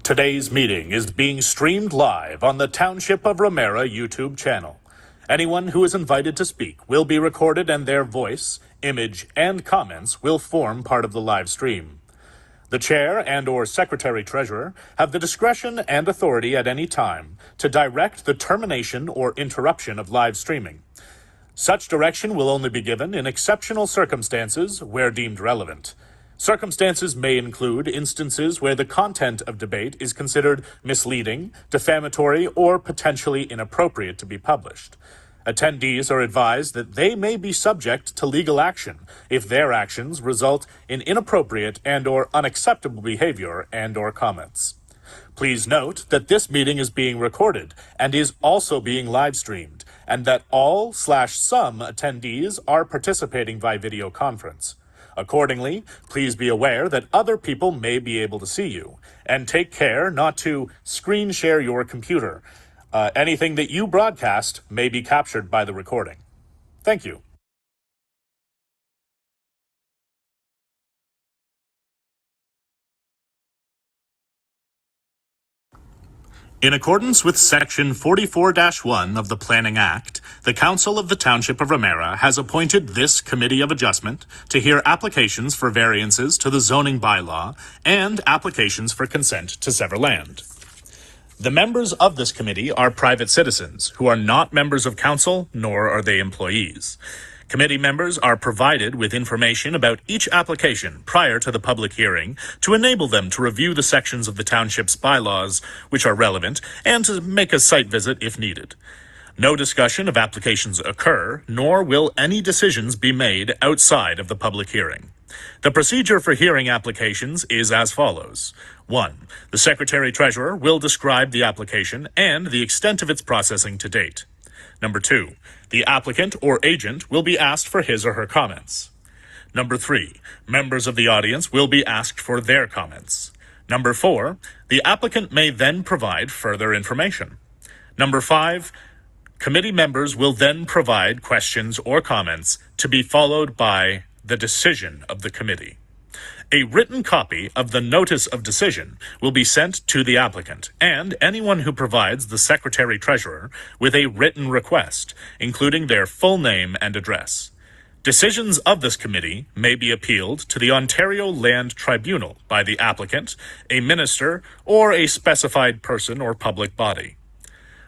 Today's meeting is being streamed live on the Township of Ramara YouTube channel. Anyone who is invited to speak will be recorded and their voice, image, and comments will form part of the live stream. The Chair and/or Secretary-Treasurer have the discretion and authority at any time to direct the termination or interruption of live streaming. Such direction will only be given in exceptional circumstances where deemed relevant. Circumstances may include instances where the content of debate is considered misleading, defamatory, or potentially inappropriate to be published. Attendees are advised that they may be subject to legal action if their actions result in inappropriate and/or unacceptable behavior and/or comments. Please note that this meeting is being recorded and is also being live streamed, and that all/some attendees are participating by video conference. Accordingly, please be aware that other people may be able to see you, and take care not to screen share your computer. Anything that you broadcast may be captured by the recording. Thank you. In accordance with Section 44-1 of the Planning Act, the Council of the Township of Ramara has appointed this Committee of Adjustment to hear applications for variances to the zoning bylaw and applications for consent to sever land. The members of this committee are private citizens who are not members of council, nor are they employees. Committee members are provided with information about each application prior to the public hearing to enable them to review the sections of the township's bylaws which are relevant and to make a site visit if needed. No discussion of applications occur, nor will any decisions be made outside of the public hearing. The procedure for hearing applications is as follows. 1. The Secretary-Treasurer will describe the application and the extent of its processing to date. Number 2. The applicant or agent will be asked for his or her comments. Number 3. Members of the audience will be asked for their comments. Number 4. The applicant may then provide further information. Number 5. Committee members will then provide questions or comments to be followed by the decision of the committee. A written copy of the notice of decision will be sent to the applicant and anyone who provides the Secretary-Treasurer with a written request, including their full name and address. Decisions of this committee may be appealed to the Ontario Land Tribunal by the applicant, a minister, or a specified person or public body.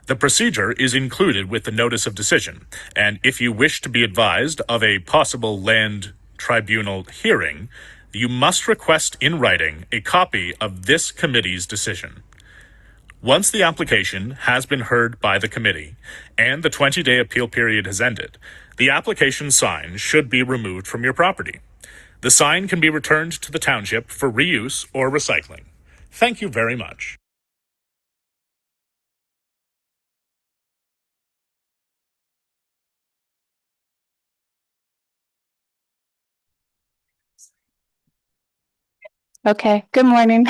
The procedure is included with the notice of decision, and if you wish to be advised of a possible land tribunal hearing, you must request in writing a copy of this committee's decision. Once the application has been heard by the committee and the 20-day appeal period has ended, the application sign should be removed from your property. The sign can be returned to the township for reuse or recycling. Thank you very much. Okay, good morning.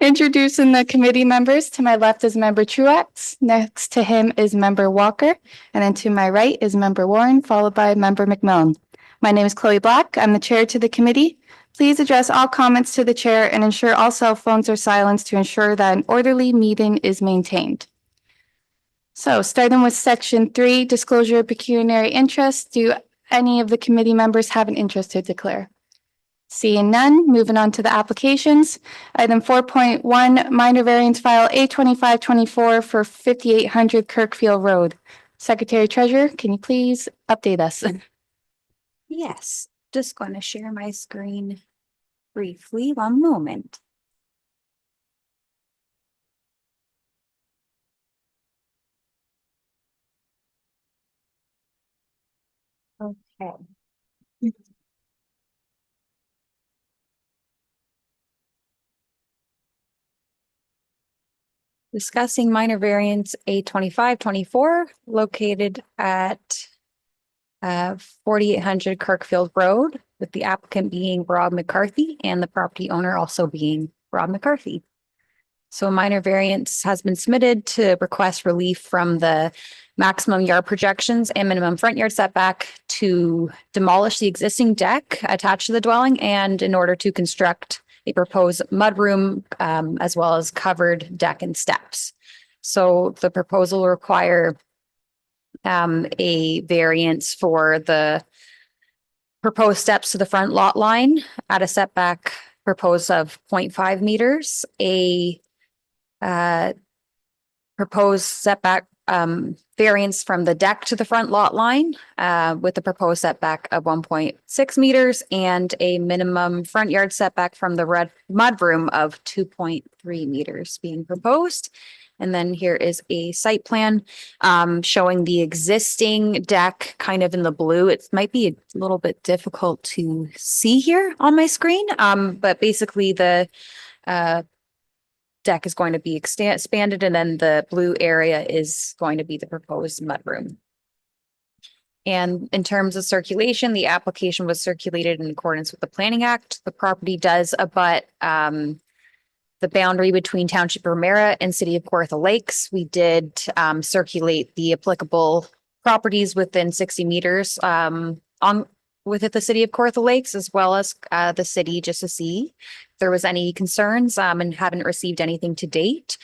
Introducing the committee members. To my left is Member Truax. Next to him is Member Walker. And then to my right is Member Warren, followed by Member McMillan. My name is Chloe Black. I'm the chair to the committee. Please address all comments to the chair and ensure all cell phones are silenced to ensure that an orderly meeting is maintained. So starting with Section 3, disclosure of pecuniary interest. Do any of the committee members have an interest to declare? Seeing none, moving on to the applications. Item 4.1, minor variance file A2524 for 5800 Kirkfield Road. Secretary Treasurer, can you please update us? Yes, just going to share my screen briefly. 1 moment. Okay. Discussing minor variance A2524 located at 4800 Kirkfield Road, with the applicant being Rob McCarthy and the property owner also being Rob McCarthy. So a minor variance has been submitted to request relief from the maximum yard projections and minimum front yard setback to demolish the existing deck attached to the dwelling and in order to construct a proposed mudroom, as well as covered deck and steps. So the proposal will require a variance for the proposed steps to the front lot line at a setback proposed of 0.5 meters, a proposed setback variance from the deck to the front lot line with a proposed setback of 1.6 meters and a minimum front yard setback from the mudroom of 2.3 meters being proposed. And then here is a site plan showing the existing deck kind of in the blue. It might be a little bit difficult to see here on my screen, but basically the deck is going to be expanded, and then the blue area is going to be the proposed mudroom. And in terms of circulation, the application was circulated in accordance with the Planning Act. The property does abut the boundary between Township of Ramara and City of Kawartha Lakes. We did circulate the applicable properties within 60 meters within the City of Kawartha Lakes, as well as the city, just to see if there was any concerns, and haven't received anything to date.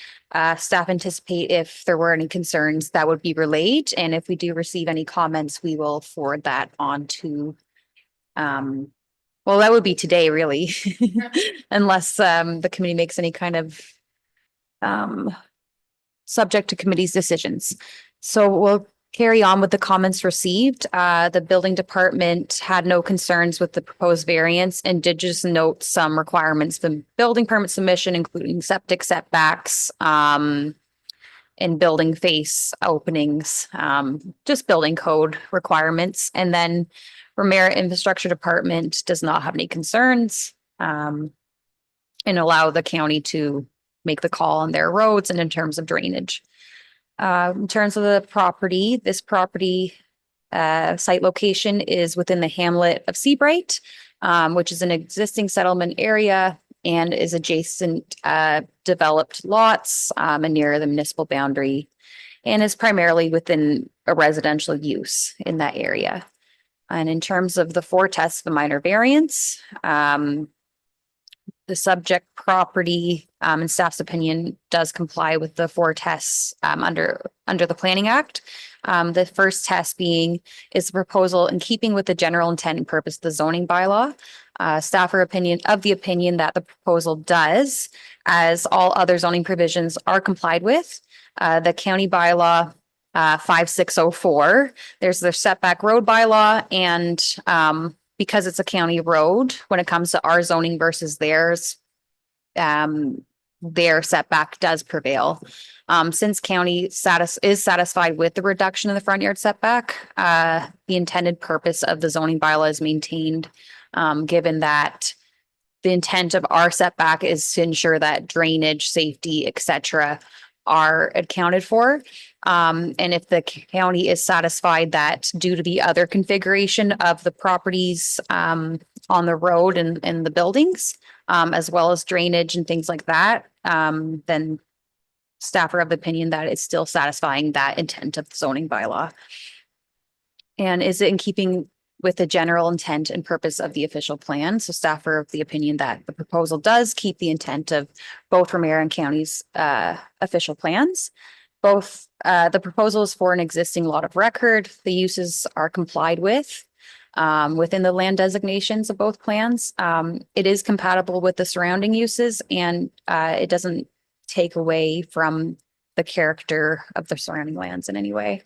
Staff anticipate if there were any concerns that would be relayed, and if we do receive any comments, we will forward that on to well, that would be today, really, unless the committee makes any kind of subject to committee's decisions. So we'll carry on with the comments received. The building department had no concerns with the proposed variance and did just note some requirements for building permit submission, including septic setbacks and building face openings, just building code requirements. And then Ramara Infrastructure Department does not have any concerns and allow the county to make the call on their roads and in terms of drainage. In terms of the property, this property site location is within the hamlet of Seabright, which is an existing settlement area and is adjacent developed lots and near the municipal boundary, and is primarily within a residential use in that area. And in terms of the 4 tests of a minor variance, the subject property, in staff's opinion, does comply with the 4 tests under the Planning Act. The first test being is the proposal in keeping with the general intent and purpose of the zoning bylaw. Staff are of the opinion that the proposal does, as all other zoning provisions are complied with. The county bylaw 5604. There's the setback road bylaw, and because it's a county road, when it comes to our zoning versus theirs, their setback does prevail. Since county is satisfied with the reduction in the front yard setback, the intended purpose of the zoning bylaw is maintained, given that the intent of our setback is to ensure that drainage, safety, etc., are accounted for. And if the county is satisfied that due to the other configuration of the properties on the road and the buildings, as well as drainage and things like that, then staff are of the opinion that it's still satisfying that intent of the zoning bylaw. And is it in keeping with the general intent and purpose of the official plan? So staff are of the opinion that the proposal does keep the intent of both Ramara and county's official plans. Both the proposal is for an existing lot of record. The uses are complied with within the land designations of both plans. It is compatible with the surrounding uses, and it doesn't take away from the character of the surrounding lands in any way.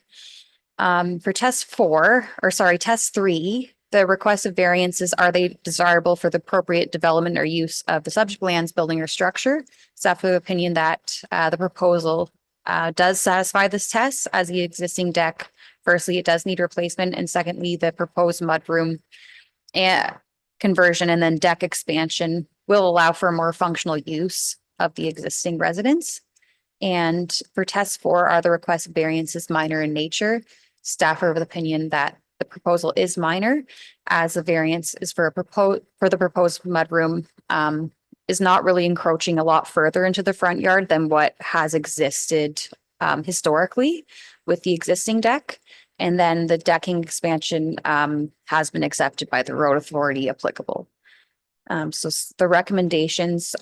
For test 3, the requested variances, are they desirable for the appropriate development or use of the subject lands, building, or structure? Staff of the opinion that the proposal does satisfy this test, as the existing deck, firstly, it does need replacement, and secondly, the proposed mudroom conversion and then deck expansion will allow for a more functional use of the existing residence. And for test 4, are the requested variances minor in nature? Staff are of the opinion that the proposal is minor, as the variance is for the proposed mudroom is not really encroaching a lot further into the front yard than what has existed historically with the existing deck. And then the decking expansion has been accepted by the road authority applicable. The recommendations,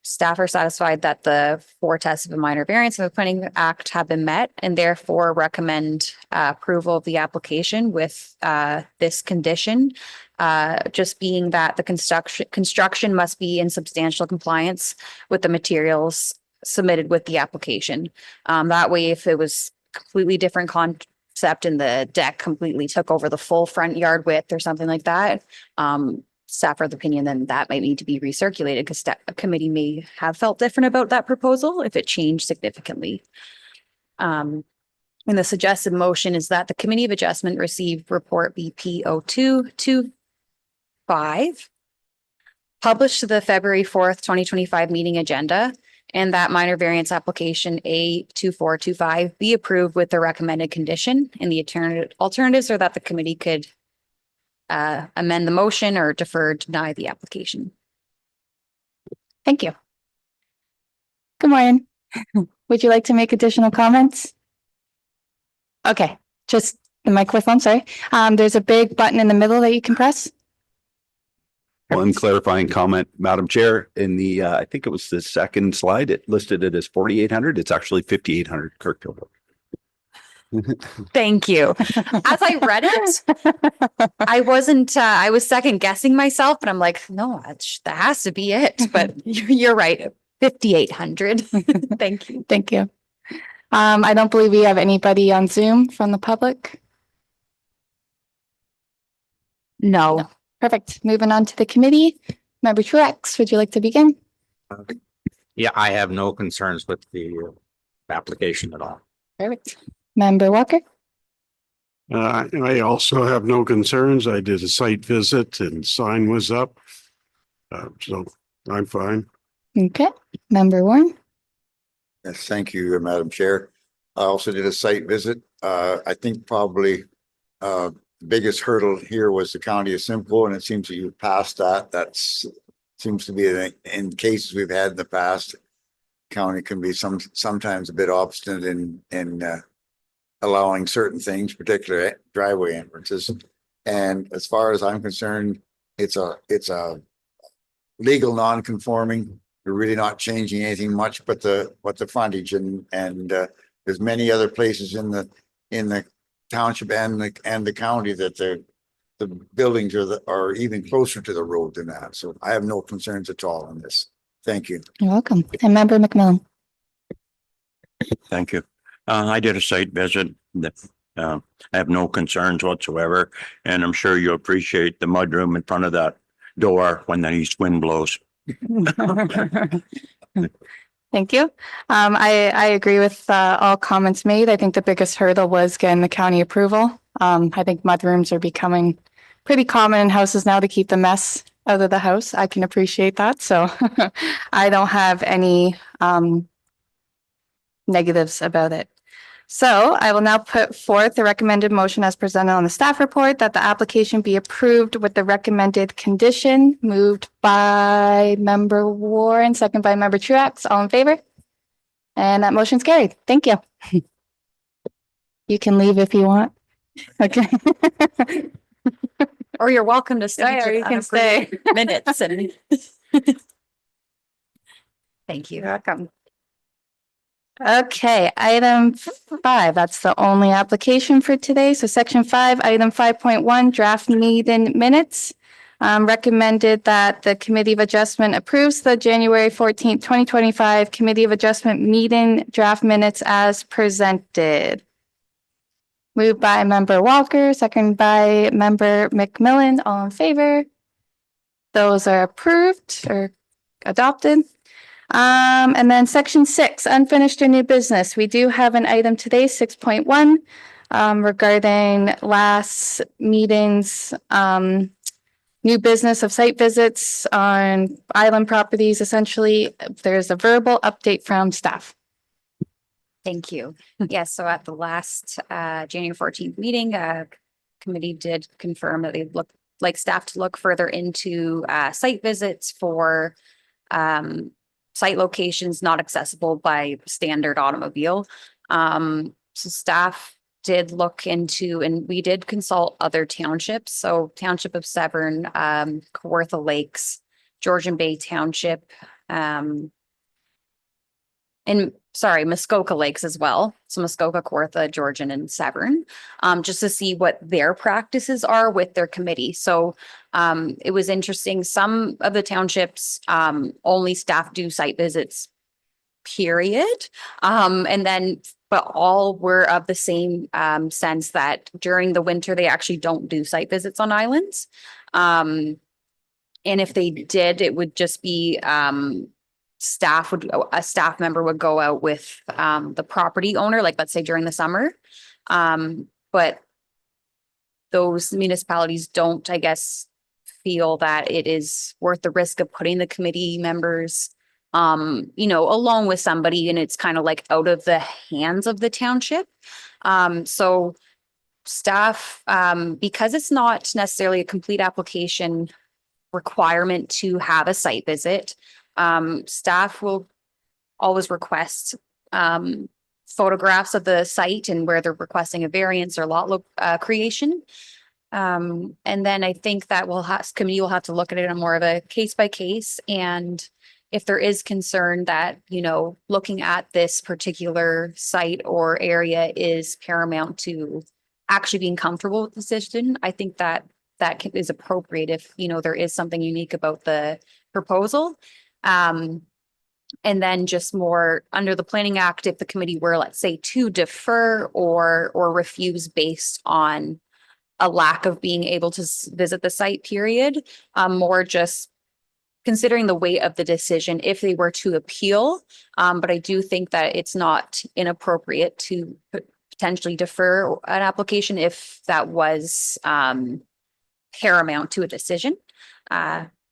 staff are satisfied that the 4 tests of a minor variance of the Planning Act have been met and therefore recommend approval of the application with this condition. Just being that the construction must be in substantial compliance with the materials submitted with the application. That way, if it was completely different concept and the deck completely took over the full front yard width or something like that, staff are of the opinion then that might need to be recirculated because a committee may have felt different about that proposal if it changed significantly. And the suggested motion is that the Committee of Adjustment receive report BP 0225, published to the February 4th, 2025 meeting agenda, and that minor variance application A2425 be approved with the recommended condition. And the alternatives are that the committee could amend the motion or defer, deny the application. Thank you. Good morning. Would you like to make additional comments? Okay, just the microphone, sorry. There's a big button in the middle that you can press. One clarifying comment, Madam Chair, in the, I think it was the second slide, it listed it as 4,800. It's actually 5,800 Kirkhill. Thank you. As I read it, I wasn't, I was second guessing myself, but I'm like, no, that has to be it. But you're right, 5,800. Thank you. Thank you. I don't believe we have anybody on Zoom from the public. No. Perfect. Moving on to the committee. Member Truex, would you like to begin? Yeah, I have no concerns with the application at all. Perfect. Member Walker? I also have no concerns. I did a site visit and sign was up. So I'm fine. Okay. Member Warren? Yes, thank you, Madam Chair. I also did a site visit. I think probably the biggest hurdle here was the County of Simcoe, and it seems that you passed that. That's seems to be in cases we've had in the past. County can be sometimes a bit obstinate in allowing certain things, particularly driveway entrances. And as far as I'm concerned, it's a legal non-conforming. We're really not changing anything much but the frontage, and there's many other places in the township and the county that the buildings are even closer to the road than that. So I have no concerns at all on this. Thank you. You're welcome. And Member McMillan? Thank you. I did a site visit. I have no concerns whatsoever, and I'm sure you appreciate the mudroom in front of that door when the east wind blows. Thank you. I agree with all comments made. I think the biggest hurdle was getting the county approval. I think mudrooms are becoming pretty common in houses now to keep the mess out of the house. I can appreciate that. So I don't have any negatives about it. So I will now put forth the recommended motion as presented on the staff report that the application be approved with the recommended condition, moved by Member Warren, second by Member Truax. All in favor? And that motion's carried. Thank you. You can leave if you want. Okay. Or you're welcome to stay, or you can stay. Minutes and thank you. You're welcome. Okay, item 5, that's the only application for today. So section 5, item 5.1, draft meeting minutes. Recommended that the Committee of Adjustment approves the January 14th, 2025 Committee of Adjustment meeting draft minutes as presented. Moved by Member Walker, second by Member McMillan. All in favor? Those are approved or adopted. And then section 6, unfinished or new business. We do have an item today, 6.1, regarding last meeting's new business of site visits on island properties. Essentially, there's a verbal update from staff. Thank you. Yes, so at the last January 14th meeting, committee did confirm that they'd like staff to look further into site visits for site locations not accessible by standard automobile. So staff did look into, and we did consult other townships. So Township of Severn, Kawartha Lakes, Georgian Bay Township, and sorry, Muskoka Lakes as well. So Muskoka, Kawartha, Georgian, and Severn, just to see what their practices are with their committee. So it was interesting. Some of the townships only staff do site visits, period. And then, but all were of the same sense that during the winter, they actually don't do site visits on islands. And if they did, it would just be a staff member would go out with the property owner, like let's say during the summer. But those municipalities don't, I guess, feel that it is worth the risk of putting the committee members along with somebody, and it's kind of like out of the hands of the township. So staff, because it's not necessarily a complete application requirement to have a site visit, staff will always request photographs of the site and where they're requesting a variance or lot creation. And then I think that committee will have to look at it on more of a case by case. And if there is concern that, looking at this particular site or area is paramount to actually being comfortable with the decision, I think that is appropriate if, there is something unique about the proposal. And then just more under the Planning Act, if the committee were, let's say, to defer or refuse based on a lack of being able to visit the site, period, more just considering the weight of the decision if they were to appeal. But I do think that it's not inappropriate to potentially defer an application if that was paramount to a decision.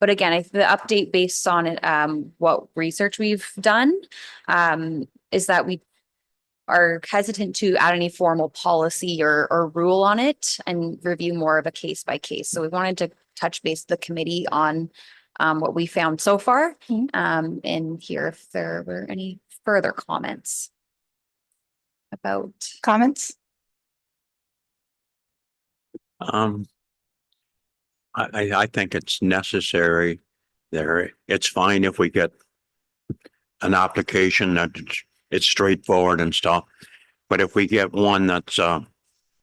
But again, the update based on what research we've done is that we are hesitant to add any formal policy or rule on it and review more of a case by case. So we wanted to touch base with the committee on what we found so far, and hear if there were any further comments about. Comments? I think it's necessary there. It's fine if we get an application that it's straightforward and stuff. But if we get one that's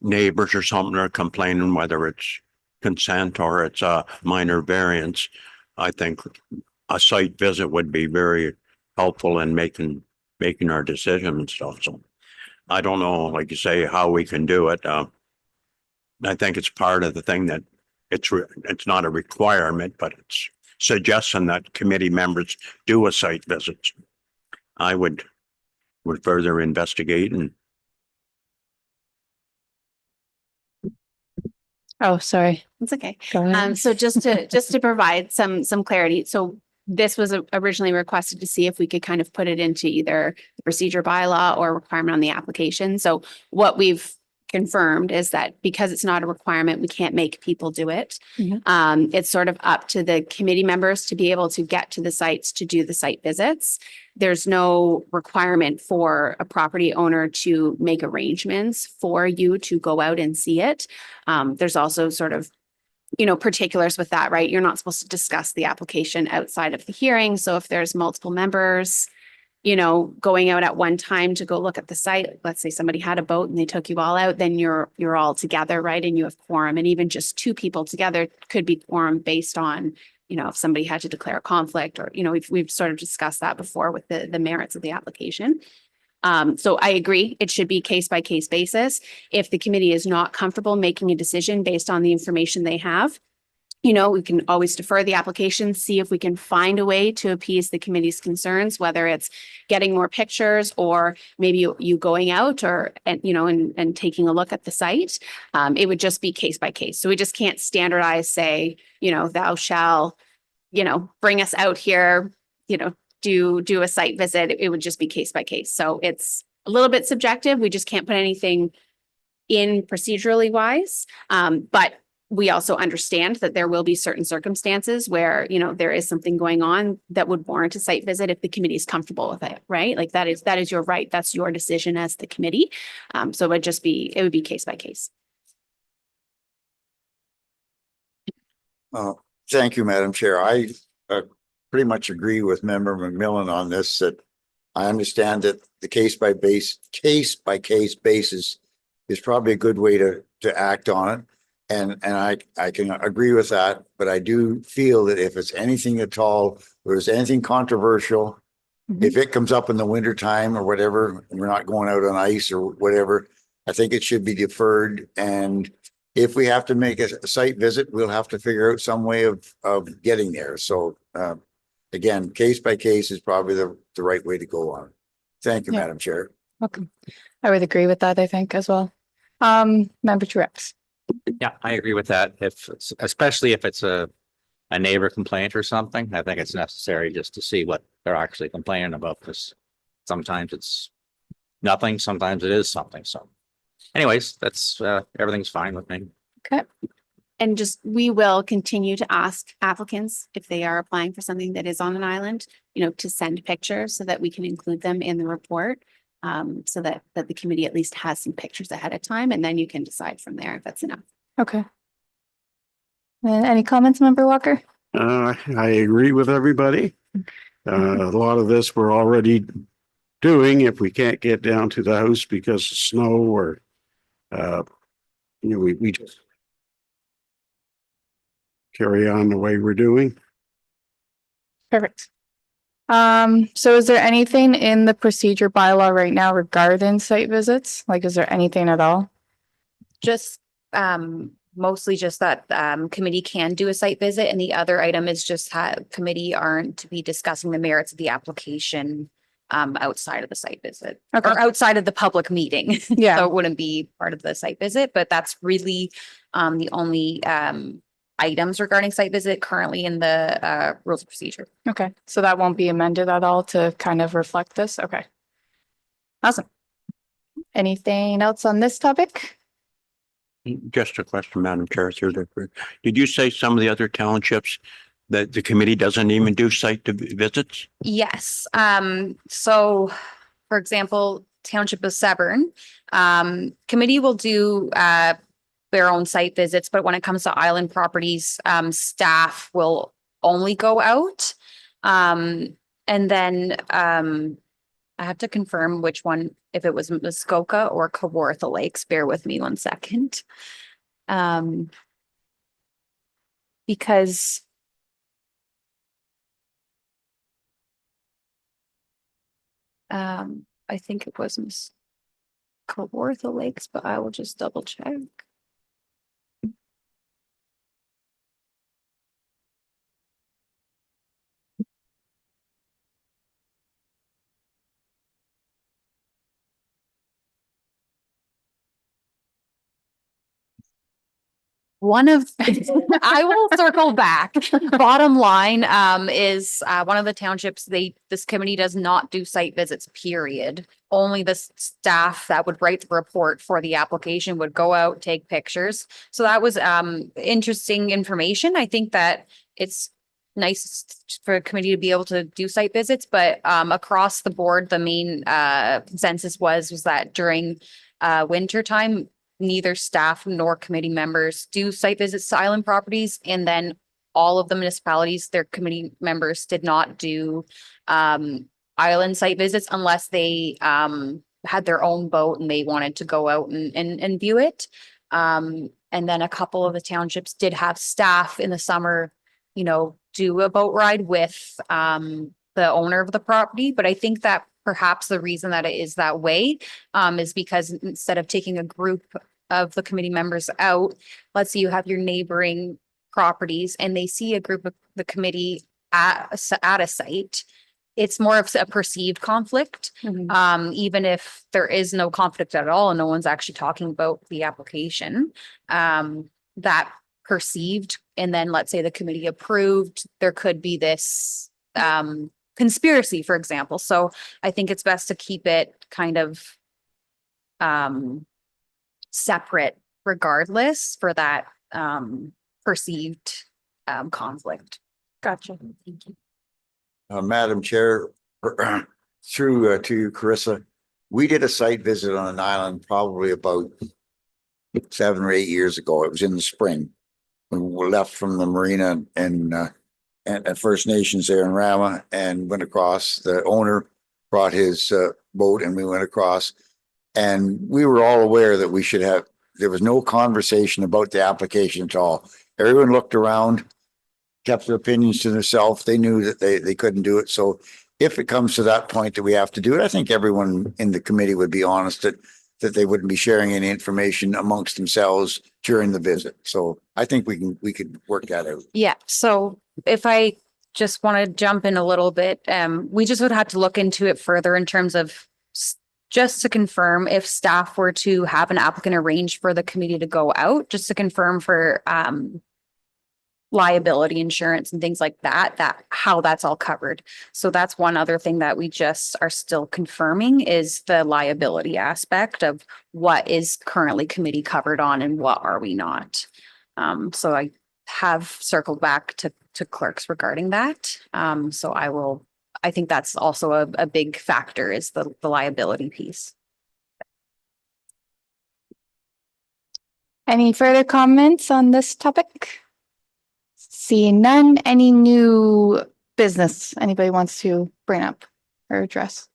neighbors or something are complaining, whether it's consent or it's a minor variance, I think a site visit would be very helpful in making our decision and stuff. So I don't know, like you say, how we can do it. I think it's part of the thing that it's not a requirement, but it's suggesting that committee members do a site visit. I would further investigate and. Oh, sorry. It's okay. Go ahead. So just to provide some clarity. So this was originally requested to see if we could kind of put it into either the procedure bylaw or requirement on the application. So what we've confirmed is that because it's not a requirement, we can't make people do it. It's sort of up to the committee members to be able to get to the sites to do the site visits. There's no requirement for a property owner to make arrangements for you to go out and see it. There's also sort of particulars with that, right? You're not supposed to discuss the application outside of the hearing. So if there's multiple members, going out at one time to go look at the site, let's say somebody had a boat and they took you all out, then you're all together, right? And you have quorum. And even just two people together could be quorum based on, if somebody had to declare a conflict or, we've sort of discussed that before with the merits of the application. So I agree, it should be case by case basis. If the committee is not comfortable making a decision based on the information they have, we can always defer the application, see if we can find a way to appease the committee's concerns, whether it's getting more pictures or maybe you going out and taking a look at the site. It would just be case by case. So we just can't standardize, say, thou shall, bring us out here, do a site visit. It would just be case by case. So it's a little bit subjective. We just can't put anything in procedurally wise. But we also understand that there will be certain circumstances where, there is something going on that would warrant a site visit if the committee is comfortable with it, right? Like that is your right. That's your decision as the committee. So it would be case by case. Thank you, Madam Chair. pretty much agree with Member McMillan on this, that I understand that the case by case basis is probably a good way to act on it. And I can agree with that, but I do feel that if it's anything at all, or there's anything controversial, if it comes up in the winter time or whatever, and we're not going out on ice or whatever, I think it should be deferred. And if we have to make a site visit, we'll have to figure out some way of getting there. So again, case by case is probably the right way to go on. Thank you, Yeah. Madam Chair. Okay. I would agree with that, I think, as well. Member Truex. Yeah, I agree with that. Especially if it's a neighbor complaint or something, I think it's necessary just to see what they're actually complaining about, because sometimes it's nothing, sometimes it is something. So anyways, that's everything's fine with me. Okay. And just, we will continue to ask applicants if they are applying for something that is on an island, to send pictures so that we can include them in the report. So that the committee at least has some pictures ahead of time, and then you can decide from there if that's enough. Okay. Any comments, Member Walker? I agree with everybody. A lot of this we're already doing if we can't get down to the house because of snow or, we just carry on the way we're doing. Perfect. So is there anything in the procedure bylaw right now regarding site visits? Like, is there anything at all? Just mostly just that committee can do a site visit, and the other item is just committee aren't to be discussing the merits of the application outside of the site visit Okay. or outside of the public meeting. Yeah. So it wouldn't be part of the site visit, but that's really the only items regarding site visit currently in the rules of procedure. Okay, so that won't be amended at all to kind of reflect this? Okay. Awesome. Anything else on this topic? Just a question, Madam Chair, through the, did you say some of the other townships that the committee doesn't even do site visits? Yes. So for example, Township of Severn, committee will do their own site visits, but when it comes to island properties, staff will only go out. And then I have to confirm which one, if it was Muskoka or Kawartha Lakes. Bear with me one second. Because I think it was Kawartha Lakes, but I will just double check. One of, I will circle back. Bottom line, is, one of the townships, this committee does not do site visits, period. Only the staff that would write the report for the application would go out, take pictures. So that was, interesting information. I think that it's nice for a committee to be able to do site visits, but, across the board, the main, consensus was that during, winter time, neither staff nor committee members do site visits to island properties. And then all of the municipalities, their committee members did not do island site visits unless they had their own boat and they wanted to go out and view it. And then a couple of the townships did have staff in the summer, do a boat ride with the owner of the property. But I think that perhaps the reason that it is that way is because instead of taking a group of the committee members out, let's say you have your neighboring properties and they see a group of the committee at a site, it's more of a perceived conflict. Even if there is no conflict at all and no one's actually talking about the application, that perceived, and then let's say the committee approved, there could be this conspiracy, for example. So I think it's best to keep it kind of separate regardless for that perceived conflict. Gotcha. Thank you. Madam Chair, through to you, Carissa, we did a site visit on an island probably about 7 or 8 years ago. It was in the spring when we left from the marina in and First Nations there in Rama and went across. The owner brought his boat and we went across. And we were all aware that we should have, there was no conversation about the application at all. Everyone looked around, kept their opinions to themselves. They knew that they couldn't do it. So if it comes to that point that we have to do it, I think everyone in the committee would be honest that they wouldn't be sharing any information amongst themselves during the visit. So I think we could work that out. Yeah, so if I just want to jump in a little bit, we just would have to look into it further in terms of just to confirm if staff were to have an applicant arrange for the committee to go out, just to confirm for liability insurance and things like that how that's all covered. So that's one other thing that we just are still confirming is the liability aspect of what is currently committee covered on and what are we not. So I have circled back to clerks regarding that. So I think that's also a big factor is the liability piece. Any further comments on this topic? Seeing none, any new business anybody wants to bring up or address?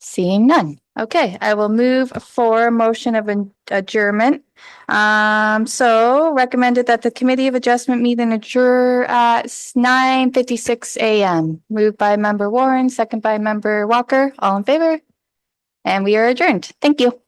Seeing none. Okay, I will move for a motion of adjournment. So recommended that the Committee of Adjustment meet and adjourn at 9:56 a.m. Moved by member Warren, second by member Walker, all in favor? And we are adjourned. Thank you.